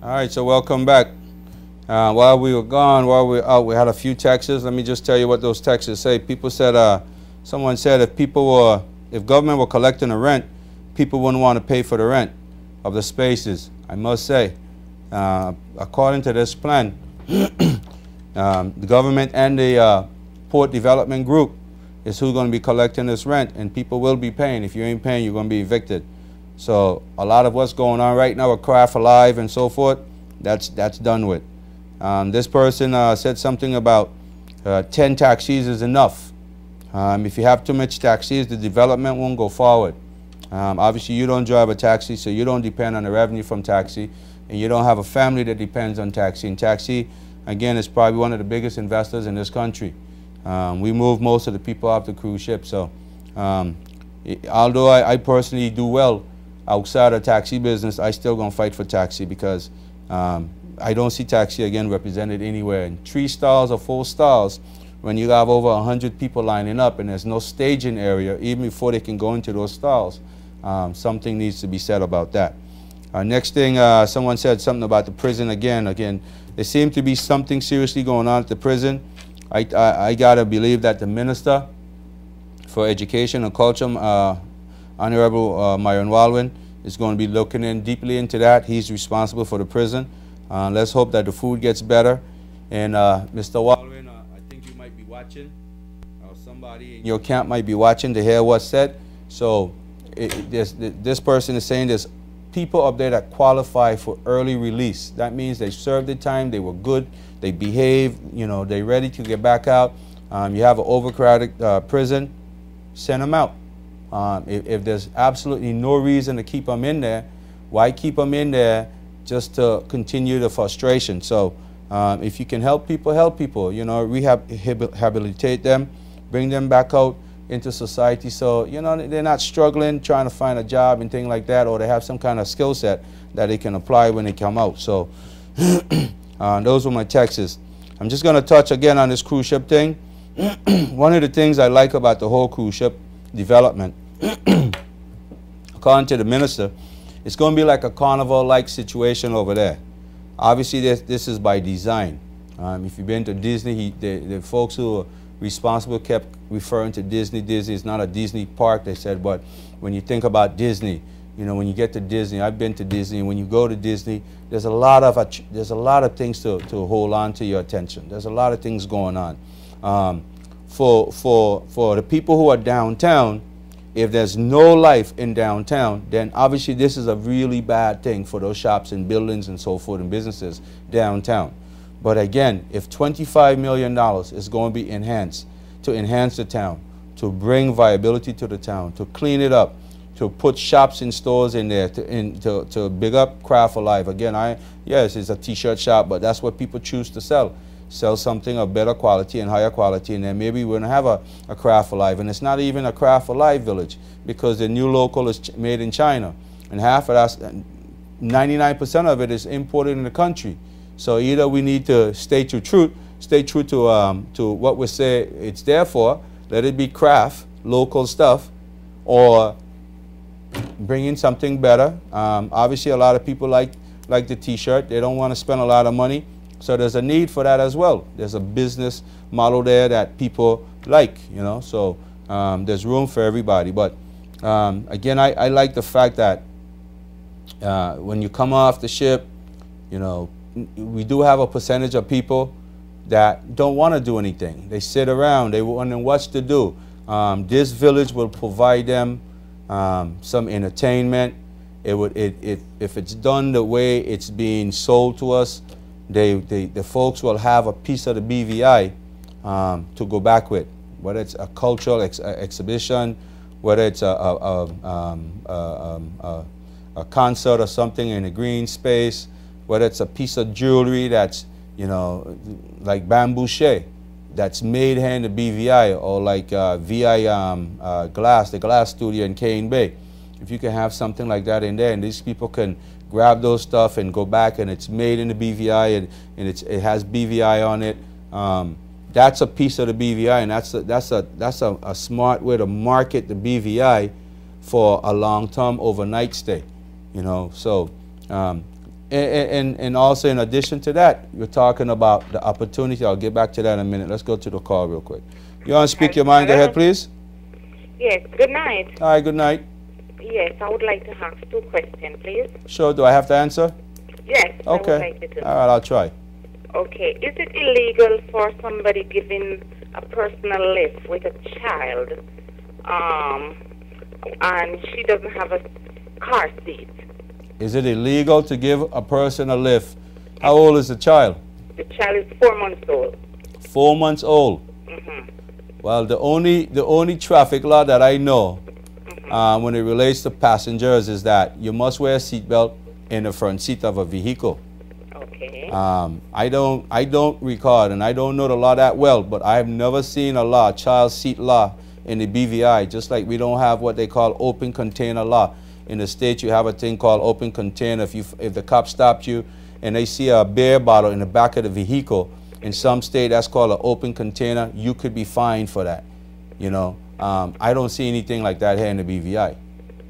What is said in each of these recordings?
All right, so welcome back. While we were gone, while we were out, we had a few texts. Let me just tell you what those texts say. People said, someone said if government were collecting the rent, people wouldn't want to pay for the rent of the spaces. I must say, according to this plan, the government and the Port Development Group is who's going to be collecting this rent, and people will be paying. If you ain't paying, you're going to be evicted. So a lot of what's going on right now with Craft Alive and so forth, that's done with. This person said something about 10 taxis is enough. If you have too much taxis, the development won't go forward. Obviously, you don't drive a taxi, so you don't depend on the revenue from taxi, and you don't have a family that depends on taxi. And taxi, again, is probably one of the biggest investors in this country. We move most of the people off the cruise ship. So although I personally do well outside of taxi business, I still gonna fight for taxi because I don't see taxi again represented anywhere. In 3 stars or 4 stars, when you have over 100 people lining up and there's no staging area, even before they can go into those stalls, something needs to be said about that. Next thing, someone said something about the prison again. There seems to be something seriously going on at the prison. I gotta believe that the Minister for Education and Culture, Honorable Myron Walwyn, is going to be looking in deeply into that. He's responsible for the prison. Let's hope that the food gets better. And Mr. Walwyn, I think you might be watching, or somebody in your camp might be watching to hear what's said. So this person is saying there's people up there that qualify for early release. That means they served their time, they were good, they behaved, you know, they're ready to get back out. You have an overcrowded prison, send them out. If there's absolutely no reason to keep them in there, why keep them in there just to continue the frustration? So if you can help people, you know, rehabilitate them, bring them back out into society so, you know, they're not struggling trying to find a job and things like that, or they have some kind of skill set that they can apply when they come out. So those were my texts. I'm just going to touch again on this cruise ship thing. One of the things I like about the whole cruise ship development, according to the minister, it's going to be like a carnival-like situation over there. Obviously, this is by design. If you've been to Disney, the folks who are responsible kept referring to Disney. Disney is not a Disney park, they said, but when you think about Disney, you know, when you get to Disney, I've been to Disney, and when you go to Disney, there's a lot of things to hold on to your attention. There's a lot of things going on. For the people who are downtown, if there's no life in downtown, then obviously this is a really bad thing for those shops and buildings and so forth and businesses downtown. But again, if $25 million is going to be enhanced to enhance the town, to bring viability to the town, to clean it up, to put shops and stores in there, to big up Craft Alive. Again, yes, it's a t-shirt shop, but that's what people choose to sell. Sell something of better quality and higher quality, and then maybe we're going to have a Craft Alive. And it's not even a Craft Alive village, because the new local is made in China. And half of that, 99% of it is imported in the country. So either we need to stay true to what we say it's there for, let it be craft, local stuff, or bring in something better. Obviously, a lot of people like the t-shirt. They don't want to spend a lot of money. So there's a need for that as well. There's a business model there that people like, you know. So there's room for everybody. But again, I like the fact that when you come off the ship, you know, we do have a percentage of people that don't want to do anything. They sit around. They wonder what's to do. This village will provide them some entertainment. If it's done the way it's being sold to us, the folks will have a piece of the BVI to go back with, whether it's a cultural exhibition, whether it's a concert or something in a green space, whether it's a piece of jewelry that's you know, like bamboo shea that's made here in the BVI, or like VI Glass, the Glass Studio in Cane Bay. If you can have something like that in there, and these people can grab those stuff and go back, and it's made in the BVI, and it has BVI on it. That's a piece of the BVI, and that's a smart way to market the BVI for a long-term overnight stay. You know, so and also in addition to that, you're talking about the opportunity. I'll get back to that in a minute. Let's go to the call real quick. You want to speak your mind? Go ahead, please. Yes. Good night. Hi. Good night. Yes, I would like to ask 2 questions, please. Sure. Do I have to answer? Yes. Okay. I would like you to. All right. I'll try. Okay. Is it illegal for somebody giving a personal lift with a child, and she doesn't have a car seat? Is it illegal to give a person a lift? How old is the child? The child is 4 months old. 4 months old. Well, the only traffic law that I know when it relates to passengers is that you must wear a seatbelt in the front seat of a vehicle. Okay. I don't recall, and I don't know the law that well, but I have never seen a law, child seat law in the BVI, just like we don't have what they call open container law. In the States, you have a thing called open container. If the cop stopped you and they see a beer bottle in the back of the vehicle, in some state that's called an open container, you could be fined for that. You know, I don't see anything like that here in the BVI.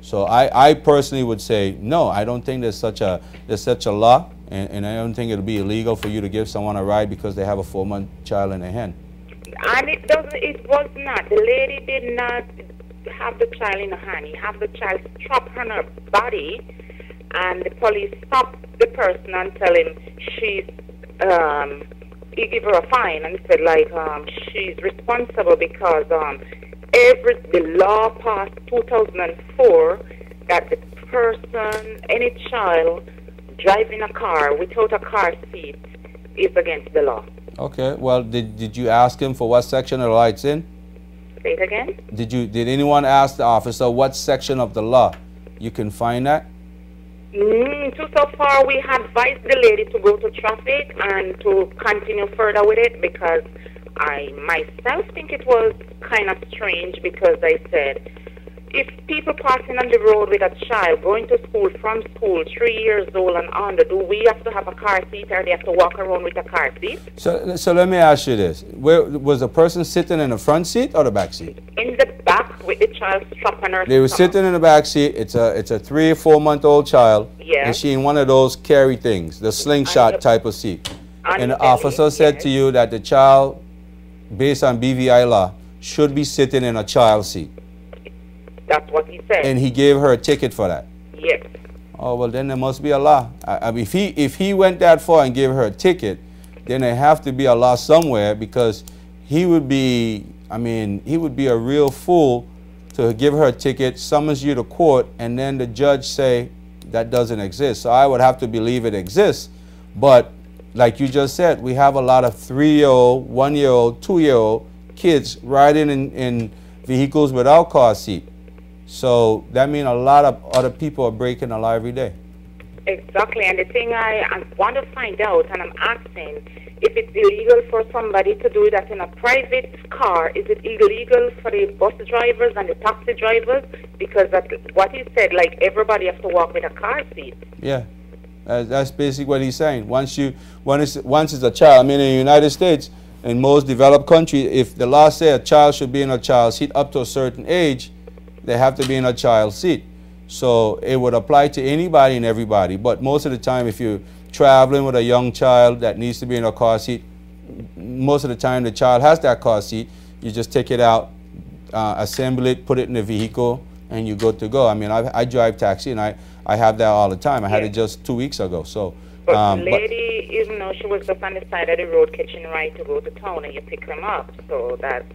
So I personally would say no. I don't think there's such a law, and I don't think it'll be illegal for you to give someone a ride because they have a 4-month child in their hand. And it was not. The lady did not have the child in her hand. He have the child strapped on her body, and the police stopped the person and tell him he give her a fine, and he said like she's responsible because the law passed 2004 that the person, any child driving a car without a car seat is against the law. Okay. Well, did you ask him for what section of the law it's in? Say it again? Did anyone ask the officer what section of the law you can find that? So far we advised the lady to go to traffic and to continue further with it, because I myself think it was kind of strange, because I said, if people passing on the road with a child going to school, from school, 3 years old and under, do we have to have a car seat, or they have to walk around with a car seat? So let me ask you this. Where was the person sitting in the front seat or the back seat? In the back with the child strapped on her They were sitting in the back seat. It's a 3 or 4 month old child. Yeah. And she in one of those carry things, the slingshot type of seat. And the officer said to you that the child, based on BVI law, should be sitting in a child seat. That's what he said. And he gave her a ticket for that? Yes. Oh, well, then there must be a law. I mean, if he went that far and gave her a ticket, then there have to be a law somewhere, because he would be, he would be a real fool to give her a ticket, summons you to court, and then the judge say that doesn't exist. So I would have to believe it exists. But like you just said, we have a lot of 3-year-old, 1-year-old, 2-year-old kids riding in vehicles without car seat. So that means a lot of other people are breaking the law every day. Exactly, and the thing I want to find out, and I'm asking, if it's illegal for somebody to do that in a private car, is it illegal for the bus drivers and the taxi drivers? Because that's what he said, like everybody has to walk with a car seat. Yeah, that's basically what he's saying. Once it's a child, in the United States, in most developed countries, if the law says a child should be in a child seat up to a certain age, they have to be in a child seat. So it would apply to anybody and everybody. But most of the time, if you're traveling with a young child that needs to be in a car seat, most of the time the child has that car seat. You just take it out, assemble it, put it in the vehicle, and you're good to go. I drive taxi, and I have that all the time. I had it just 2 weeks ago. So, but the lady, even though she was just on the side of the road catching a ride to go to town, and you pick them up, so that's...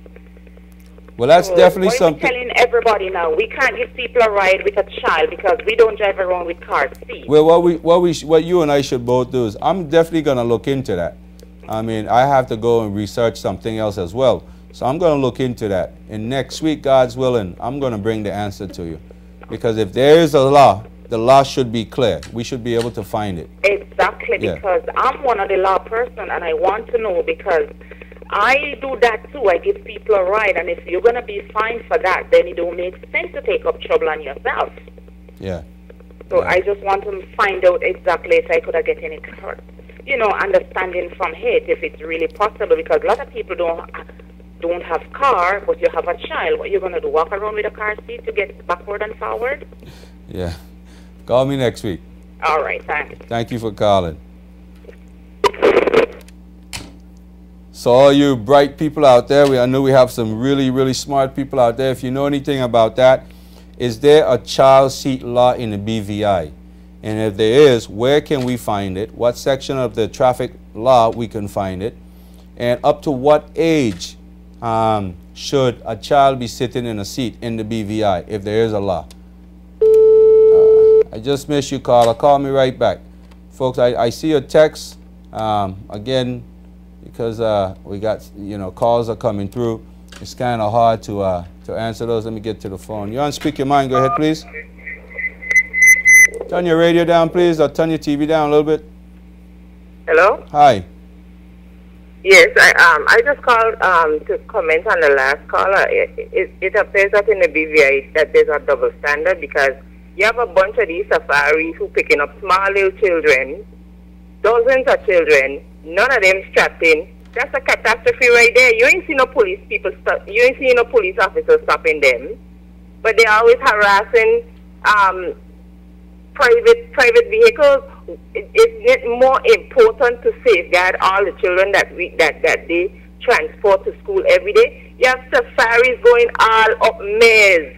Well, that's definitely something. We're telling everybody now, we can't give people a ride with a child because we don't drive around with car seats. Well, what you and I should both do is, I'm definitely going to look into that. I have to go and research something else as well. So I'm going to look into that. And next week, God's willing, I'm going to bring the answer to you. Because if there is a law the law should be clear. We should be able to find it. Exactly, Yeah. because I'm one of the law person and I want to know, because I do that too. I give people a ride, and if you're going to be fined for that, then it don't make sense to take up trouble on yourself. Yeah. So Yeah. I just want to find out exactly if I could have get any, understanding from it, if it's really possible, because a lot of people don't have car, but you have a child. What you're going to do, walk around with a car seat to get backward and forward? Yeah. Call me next week. All right, thanks. Thank you for calling. So all you bright people out there, I know we have some really, really smart people out there. If you know anything about that, is there a child seat law in the BVI? And if there is, where can we find it? What section of the traffic law we can find it? And up to what age should a child be sitting in a seat in the BVI if there is a law? I just missed you, caller. Call me right back. Folks, I see your text. Again, because we got, calls are coming through. It's kind of hard to answer those. Let me get to the phone. You're on Speak Your Mind. Go ahead, please. Turn your radio down, please, or turn your TV down a little bit. Hello? Hi. Yes, I just called to comment on the last caller. It appears that in the BVI that there's a double standard, because you have a bunch of these safaris who picking up small little children, dozens of children, none of them strapped in. That's a catastrophe right there. You ain't seen no police you ain't seen no police officers stopping them, but they're always harassing private vehicles. It's more important to safeguard all the children that they transport to school every day. You have safaris going all up Maze,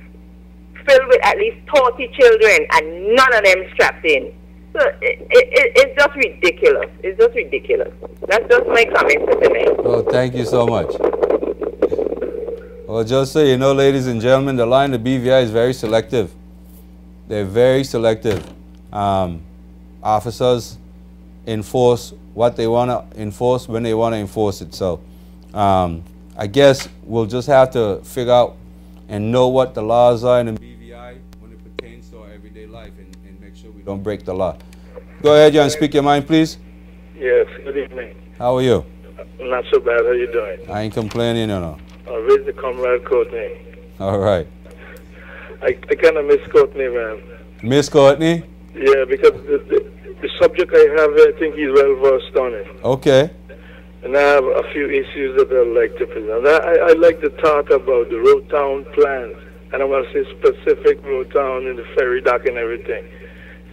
filled with at least 30 children, and none of them strapped in. So it's just ridiculous. It's just ridiculous. That's just my comment for today. Oh, thank you so much. Well, just so you know, ladies and gentlemen, the line of BVI is very selective. They're very selective. Officers enforce what they want to enforce when they want to enforce it. So I guess we'll just have to figure out and know what the laws are in the BVI when it pertains to our everyday life, and make sure we don't break the law. Go ahead, John. Speak your mind, please. Yes, good evening. How are you? Not so bad. How you doing? I ain't complaining, no. Where's the Comrade Courtney? All right. I kind of miss Courtney, man. Miss Courtney? Yeah, because the subject I have, I think he's well versed on it. Okay. And I have a few issues that I'd like to present. I like to talk about the road town plans, and I want to say specific road town and the ferry dock and everything.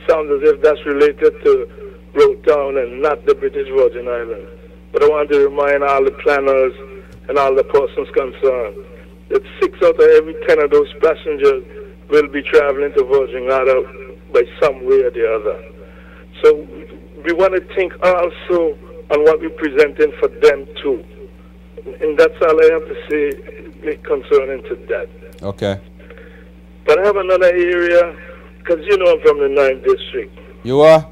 Sounds as if that's related to road town and not the British Virgin Islands. But I want to remind all the planners and all the persons concerned that 6 out of every 10 of those passengers will be traveling to Virgin Islands by some way or the other. So we want to think also on what we're presenting for them too. And that's all I have to say concerning to that. Okay. But I have another area, because you know I'm from the 9th District. You are?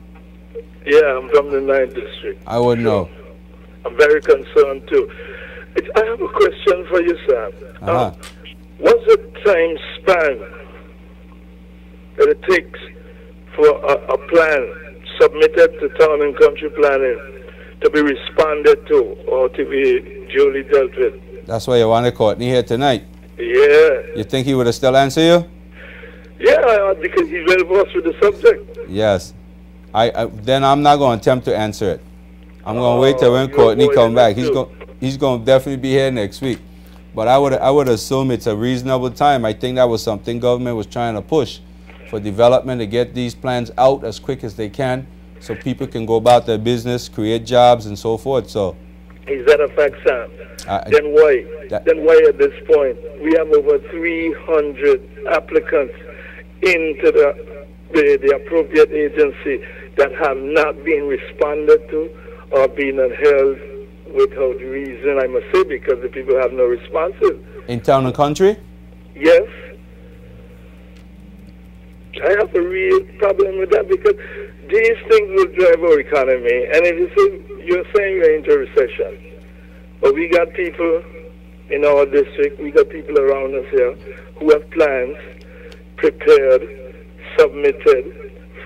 Yeah, I'm from the 9th District. I wouldn't know. I'm very concerned too. I have a question for you, Sam. What's the time span that it takes for a plan submitted to Town and Country Planning to be responded to or to be duly dealt with? That's why you wanted Courtney here tonight. Yeah. You think he would have still answered you? Yeah, because he's well versed with the subject. Yes. Then I'm not going to attempt to answer it. I'm going to wait till when Courtney come back. He's going to definitely be here next week. But I would assume it's a reasonable time. I think that was something government was trying to push for development, to get these plans out as quick as they can so people can go about their business, create jobs and so forth. So is that a fact, Sam? Then why at this point we have over 300 applicants into the appropriate agency that have not been responded to or been held without reason, I must say, because the people have no responses. In Town and Country? Yes. I have a real problem with that, because these things will drive our economy. And if you're saying we're into recession, but we got people in our district, we got people around us here who have plans prepared, submitted,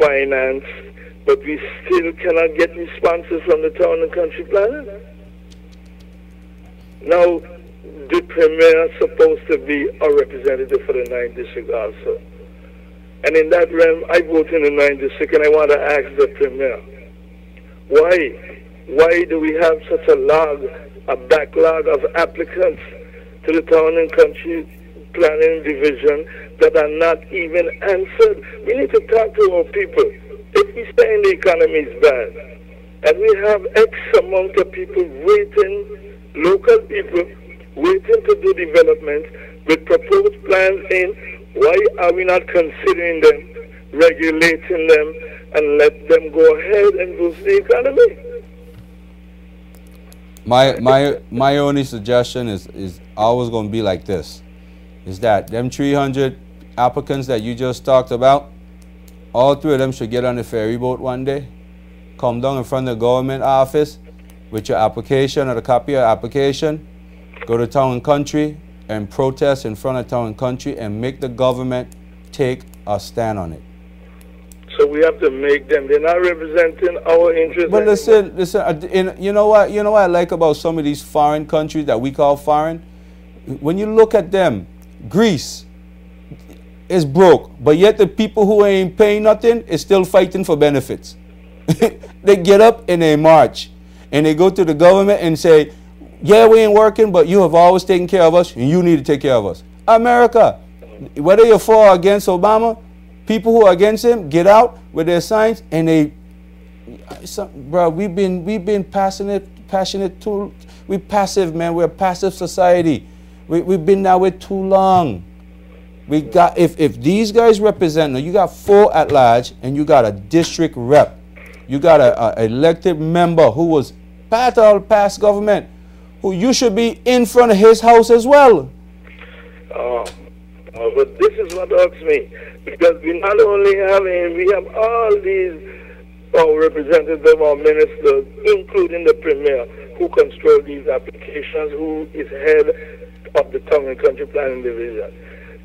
finance, but we still cannot get responses from the town and country planners. Now, the Premier is supposed to be a representative for the 9th District also. And in that realm, I vote in the 9th District, and I want to ask the Premier, why? Why do we have such a backlog of applicants to the town and country planning division that are not even answered? We need to talk to our people. If we say the economy is bad, and we have X amount of people waiting, local people waiting to do development with proposed plans in, why are we not considering them, regulating them, and let them go ahead and boost the economy? My only suggestion is always going to be like this, is that them 300 applicants that you just talked about, all 3 of them should get on the ferry boat one day, come down in front of the government office with your application or the copy of your application, go to Town and Country and protest in front of Town and Country and make the government take a stand on it. So we have to make them, they're not representing our interests. But listen, you know what I like about some of these foreign countries that we call foreign? When you look at them, Greece is broke, but yet the people who ain't paying nothing is still fighting for benefits. They get up and they march, and they go to the government and say, yeah, we ain't working, but you have always taken care of us, and you need to take care of us. America, whether you're for or against Obama, people who are against him get out with their signs, and they, bro, we've been passionate too. We're passive, man. We're a passive society. We've been that way too long. We got, if these guys represent, you got 4 at large, and you got a district rep. You got a elected member who was part of past government, who you should be in front of his house as well. But this is what irks me, because we not only we have all these representatives or ministers, including the Premier, who control these applications, who is head of the Town and Country Planning Division.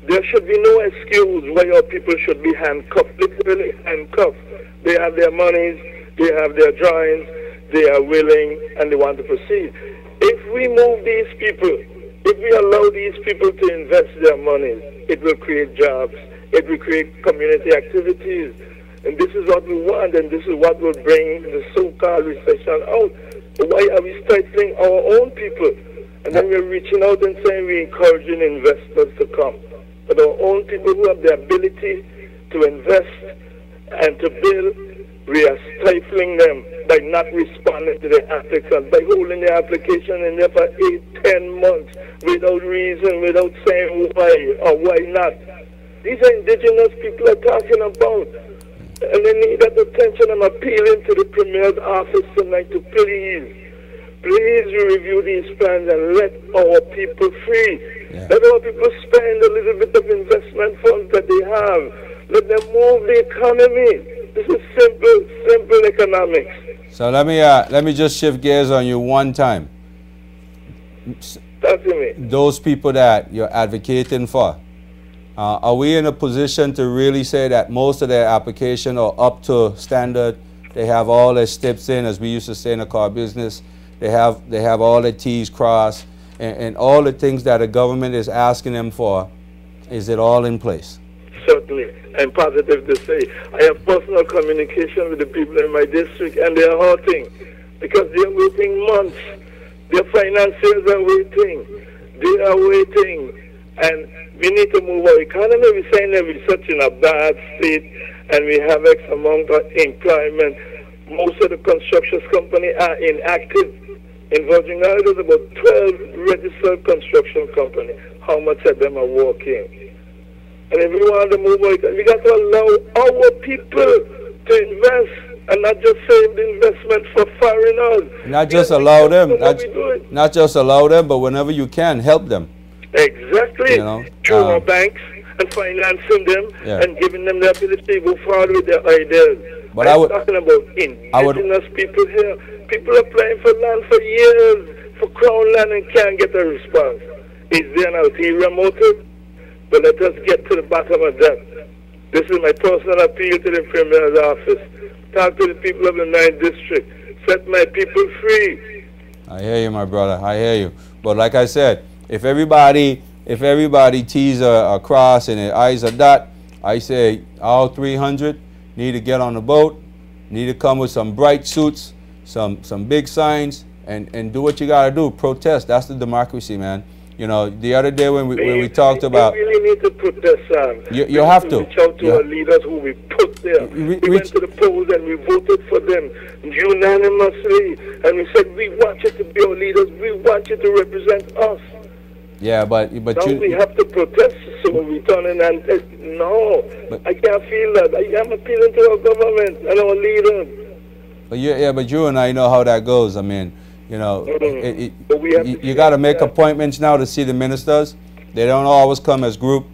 There should be no excuse why our people should be handcuffed, literally handcuffed. They have their monies, they have their drawings, they are willing, and they want to proceed. If we move these people, if we allow these people to invest their monies, it will create jobs, it will create community activities. And this is what we want, and this is what will bring the so-called recession out. Why are we stifling our own people? And then we're reaching out and saying we're encouraging investors to come. But our own people who have the ability to invest and to build, we are stifling them by not responding to the applicants, by holding the application in there for 8-10 months without reason, without saying why or why not. These are indigenous people are talking about. And they need that attention. I'm appealing to the Premier's office tonight to please review these plans and let our people free. Yeah. Let our people spend a little bit of investment funds that they have. Let them move the economy. This is simple economics. So let me just shift gears on you one time. Talk to me. Those people that you're advocating for, are we in a position to really say that most of their application are up to standard? They have all their steps in, as we used to say in the car business. They have all their T's crossed, and all the things that the government is asking them for, is it all in place? Certainly. I'm positive to say. I have personal communication with the people in my district, and they are hurting because they are waiting months. Their financiers are waiting. They are waiting. And we need to move our economy. We're saying that we're such in a bad state, and we have X amount of employment. Most of the construction companies are inactive. In Virgin Islands, there's about 12 registered construction companies. How much of them are working? And if we want to move, we got to allow our people to invest and not just save the investment for foreigners. Not just allow them, not just allow them, but whenever you can, help them. Exactly. You know, through our banks and financing them and giving them the ability to go forward with their ideas. But I'm talking about indigenous people here. People are applying for land for years, for crown land, and can't get a response. Is there an ulterior motive? But let us get to the bottom of that. This is my personal appeal to the Premier's office. Talk to the people of the 9th District. Set my people free. I hear you, my brother. I hear you. But like I said, if everybody T's a cross and their I's a dot, I say all 300 need to get on the boat, need to come with some bright suits, some big signs, and do what you got to do. Protest. That's the democracy, man. You know, the other day when we talked about... We really need to protest, Sam. You have to. Reach out to our leaders who we put there. We went to the polls and we voted for them unanimously. And we said, we want you to be our leaders. We want you to represent us. Yeah, but now we have to protest, so we turn in and no, I can't feel that. I am appealing to our government and our leaders. But you and I know how that goes. I mean, you know, you got to make appointments now to see the ministers. They don't always come as group.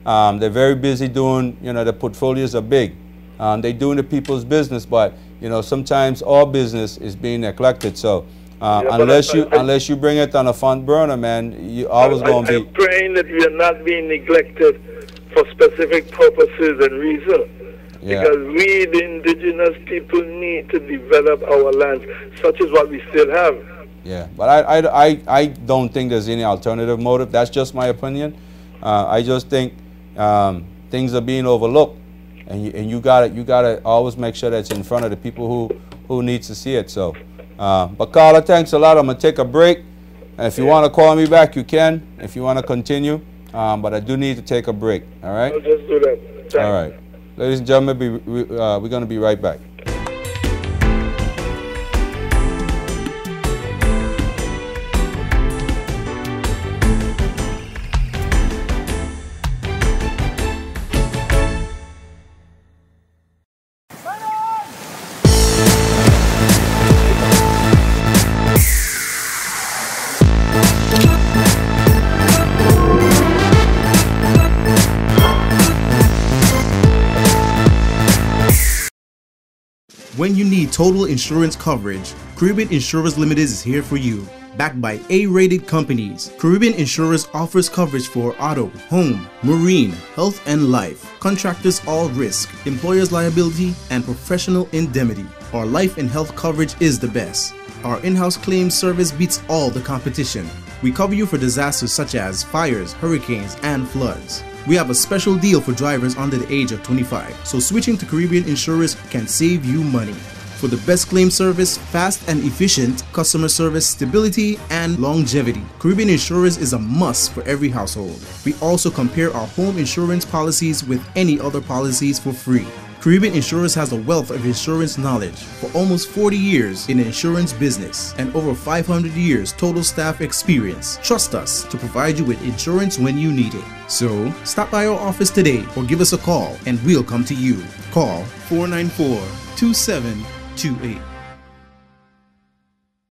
They're very busy doing, you know, the portfolios are big. They're doing the people's business, but you know, sometimes all business is being neglected. So. Unless you bring it on a front burner, man, you always going to be... I'm praying that we are not being neglected for specific purposes and reasons. Yeah. Because we, the indigenous people, need to develop our lands, such as what we still have. Yeah, but I don't think there's any alternative motive. That's just my opinion. I just think things are being overlooked, and you gotta always make sure that it's in front of the people who needs to see it. So. But Carla, thanks a lot. I'm going to take a break. And if you want to call me back, you can, if you want to continue. But I do need to take a break, all right? I'll just do that. Thanks. All right. Ladies and gentlemen, we're going to be right back. When you need total insurance coverage, Caribbean Insurers Limited is here for you. Backed by A-rated companies, Caribbean Insurers offers coverage for auto, home, marine, health and life, contractors all risk, employers liability, and professional indemnity. Our life and health coverage is the best. Our in-house claims service beats all the competition. We cover you for disasters such as fires, hurricanes, and floods. We have a special deal for drivers under the age of 25, so switching to Caribbean Insurers can save you money. For the best claim service, fast and efficient customer service, stability, and longevity, Caribbean Insurers is a must for every household. We also compare our home insurance policies with any other policies for free. Caribbean Insurers has a wealth of insurance knowledge for almost 40 years in the insurance business and over 500 years total staff experience. Trust us to provide you with insurance when you need it. So, stop by our office today or give us a call and we'll come to you. Call 494-2728.